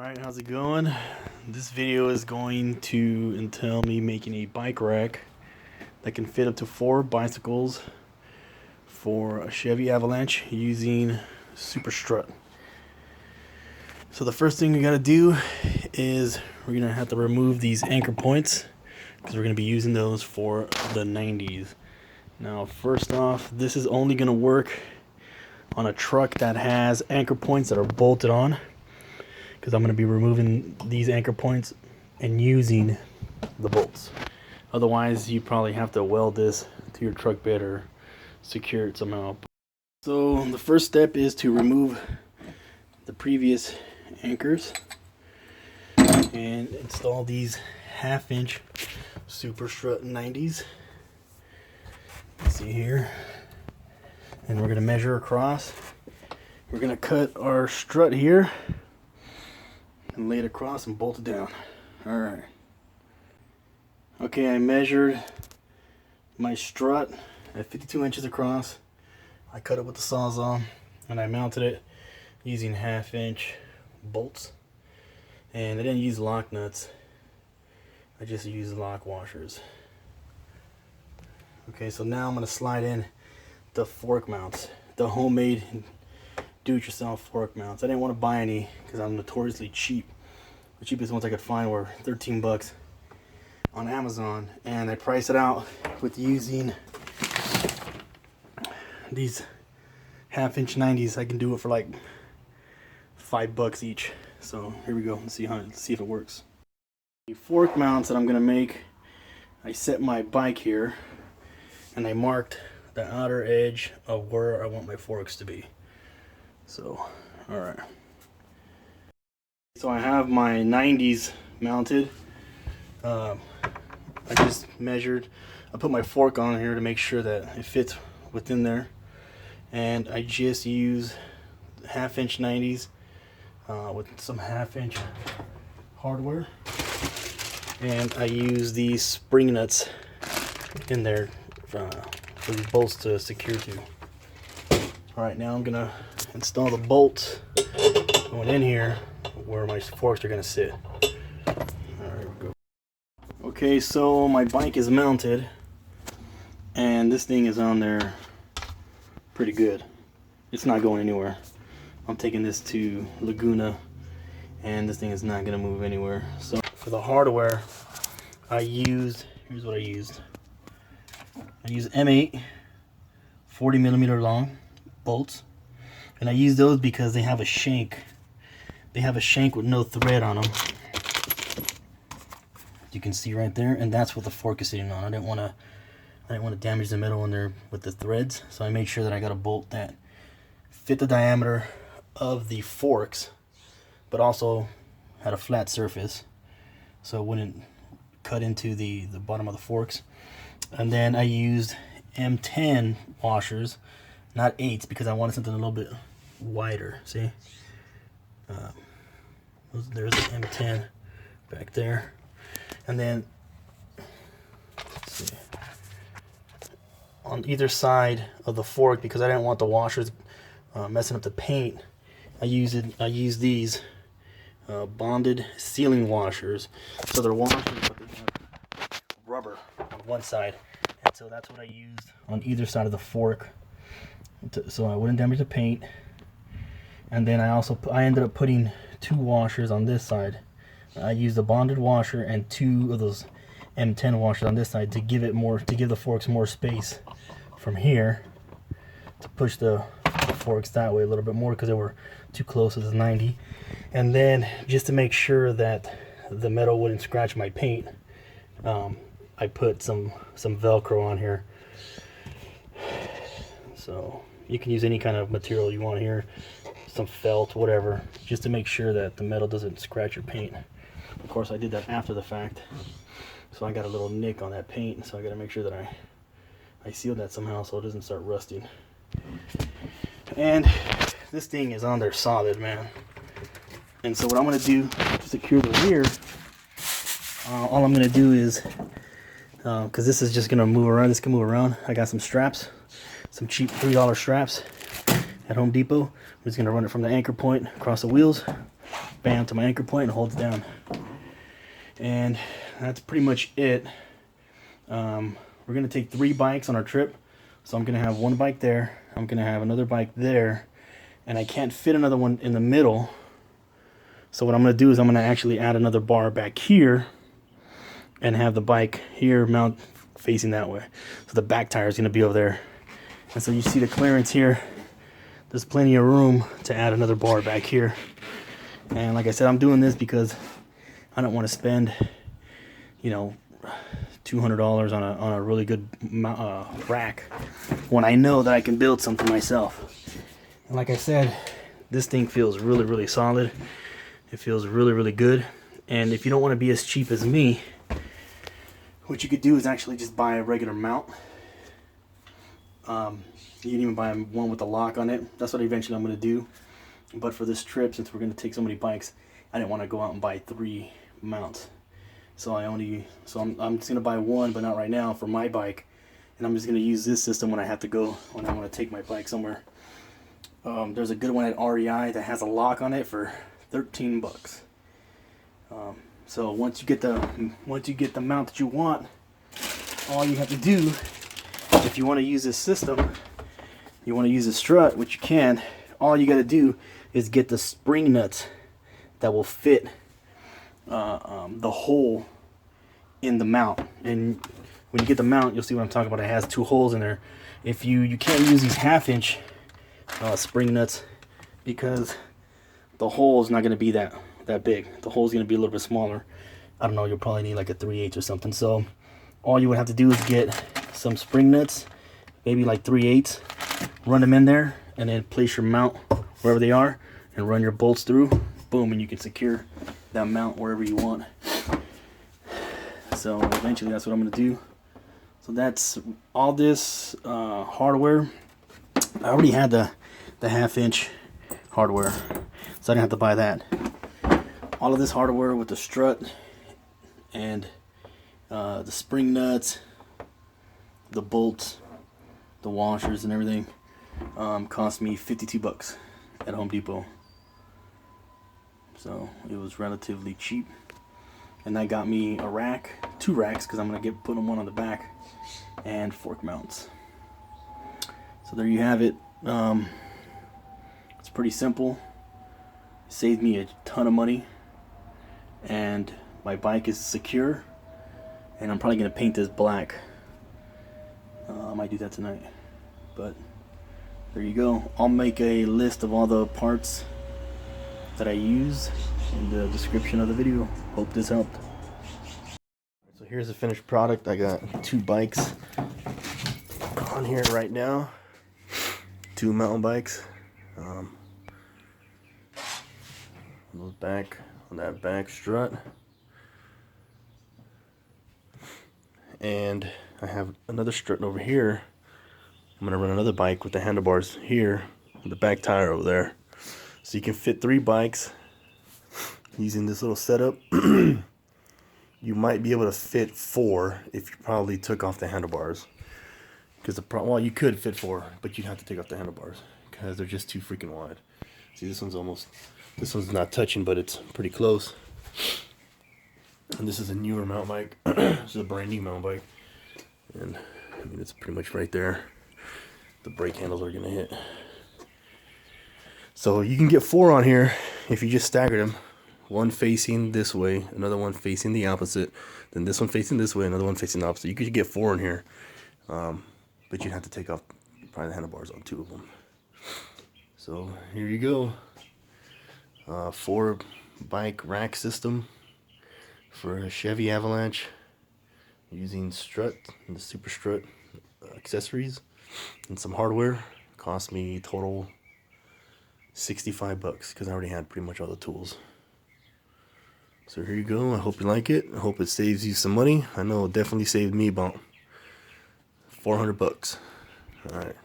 Alright, how's it going? This video is going to entail me making a bike rack that can fit up to 4 bicycles for a Chevy Avalanche using Super Strut. So the first thing we gotta do is we're gonna have to remove these anchor points because we're gonna be using those for the 90s. Now first off, this is only gonna work on a truck that has anchor points that are bolted on, because I'm going to be removing these anchor points and using the bolts. Otherwise, you probably have to weld this to your truck bed or secure it somehow. So the first step is to remove the previous anchors and install these 1/2-inch Super Strut 90s. Let's see here. And we're going to measure across. We're going to cut our strut here and lay it across and bolt it down. Alright. Okay, I measured my strut at 52 inches across. I cut it with the Sawzall and I mounted it using 1/2-inch bolts. And I didn't use lock nuts. I just used lock washers. Okay, so now I'm going to slide in the fork mounts, the homemade do-it-yourself fork mounts. I didn't want to buy any because I'm notoriously cheap. The cheapest ones I could find were 13 bucks on Amazon, and I priced it out with using these 1/2-inch 90s. I can do it for like $5 each. So here we go. Let's see if it works. The fork mounts that I'm gonna make, I set my bike here and I marked the outer edge of where I want my forks to be. So, alright. So I have my 90s mounted. I just measured. I put my fork on here to make sure that it fits within there. And I just use 1/2-inch 90s with some 1/2-inch hardware. And I use these spring nuts in there for these bolts to secure to. Alright, now I'm gonna install the bolts going in here where my forks are gonna sit. Alright, we go. Okay, so my bike is mounted and this thing is on there pretty good. It's not going anywhere. I'm taking this to Laguna and this thing is not gonna move anywhere. So for the hardware, here's what I used. I use M8 40mm long bolts, and I use those because they have a shank. They have a shank with no thread on them. You can see right there, and that's what the fork is sitting on. I didn't want to damage the metal in there with the threads, so I made sure that I got a bolt that fit the diameter of the forks, but also had a flat surface, so it wouldn't cut into the bottom of the forks. And then I used M10 washers, not 8s, because I wanted something a little bit wider. See, there's the M10 back there. And then let's see, on either side of the fork, because I didn't want the washers messing up the paint, I use these bonded sealing washers. So they're washers, but they have rubber on one side, and so that's what I used on either side of the fork, so I wouldn't damage the paint. And then I ended up putting 2 washers on this side. I used a bonded washer and 2 of those M10 washers on this side to give the forks more space from here, to push the forks that way a little bit more because they were too close to the 90. And then just to make sure that the metal wouldn't scratch my paint, I put some Velcro on here. So you can use any kind of material you want here, some felt, whatever, just to make sure that the metal doesn't scratch your paint. Of course, I did that after the fact, so I got a little nick on that paint, so I got to make sure that I sealed that somehow so it doesn't start rusting. And this thing is on there solid, man. And so what I'm going to do to secure the rear, all I'm going to do is, because this is just going to move around, this can move around, I got some straps, some cheap $3 straps at Home Depot. I'm just going to run it from the anchor point across the wheels, bam, to my anchor point and holds down. And that's pretty much it. We're gonna take 3 bikes on our trip, so I'm gonna have 1 bike there, I'm gonna have another bike there, and I can't fit another one in the middle. So what I'm gonna do is I'm gonna actually add another bar back here and have the bike here mount facing that way. So the back tire is gonna be over there. And so you see the clearance here. There's plenty of room to add another bar back here. And like I said, I'm doing this because I don't want to spend, you know, $200 on a really good rack when I know that I can build something myself. And like I said, this thing feels really, really solid. It feels really, really good. And if you don't want to be as cheap as me, what you could do is actually just buy a regular mount. You can even buy one with a lock on it. That's what eventually I'm going to do. But for this trip, since we're going to take so many bikes, I didn't want to go out and buy 3 mounts. So I'm just going to buy 1, but not right now, for my bike. And I'm just going to use this system when I have to go, when I want to take my bike somewhere. There's a good one at REI that has a lock on it for 13 bucks. So once you get the mount that you want, all you have to do, if you want to use this system, you want to use a strut, which you can, all you got to do is get the spring nuts that will fit the hole in the mount. And when you get the mount, you'll see what I'm talking about. It has 2 holes in there. If you can't use these 1/2-inch spring nuts because the hole is not going to be that big. The hole is going to be a little bit smaller. I don't know, you'll probably need like a 3/8 or something. So all you would have to do is get some spring nuts, maybe like 3/8, run them in there, and then place your mount wherever they are and run your bolts through. Boom, and you can secure that mount wherever you want. So eventually that's what I'm going to do. So that's all this hardware. I already had the 1/2-inch hardware, so I didn't have to buy that. All of this hardware with the strut and the spring nuts, the bolts, the washers and everything cost me 52 bucks at Home Depot. So it was relatively cheap. And that got me a rack, 2 racks, because I'm going to put them one on the back, and fork mounts. So there you have it. It's pretty simple. It saved me a ton of money. And my bike is secure. And I'm probably going to paint this black. I might do that tonight. But there you go. I'll make a list of all the parts that I use in the description of the video. Hope this helped. So here's the finished product. I got 2 bikes on here right now. 2 mountain bikes. Those back on that back strut. And I have another strut over here. I'm gonna run another bike with the handlebars here, with the back tire over there. So you can fit 3 bikes using this little setup. You might be able to fit 4 if you probably took off the handlebars. Because well, you could fit 4, but you'd have to take off the handlebars because they're just too freaking wide. See, this one's not touching, but it's pretty close. And this is a newer mountain bike. This is a brand new mountain bike. And I mean, it's pretty much right there. The brake handles are gonna hit. So you can get 4 on here if you just stagger them. One facing this way, another one facing the opposite, then this one facing this way, another one facing the opposite. You could get 4 in here, but you'd have to take off probably the handlebars on 2 of them. So here you go. 4 bike rack system for a Chevy Avalanche using strut and the super strut accessories and some hardware. Cost me total 65 bucks because I already had pretty much all the tools. So here you go. I hope you like it. I hope it saves you some money. I know it definitely saved me about 400 bucks. All right.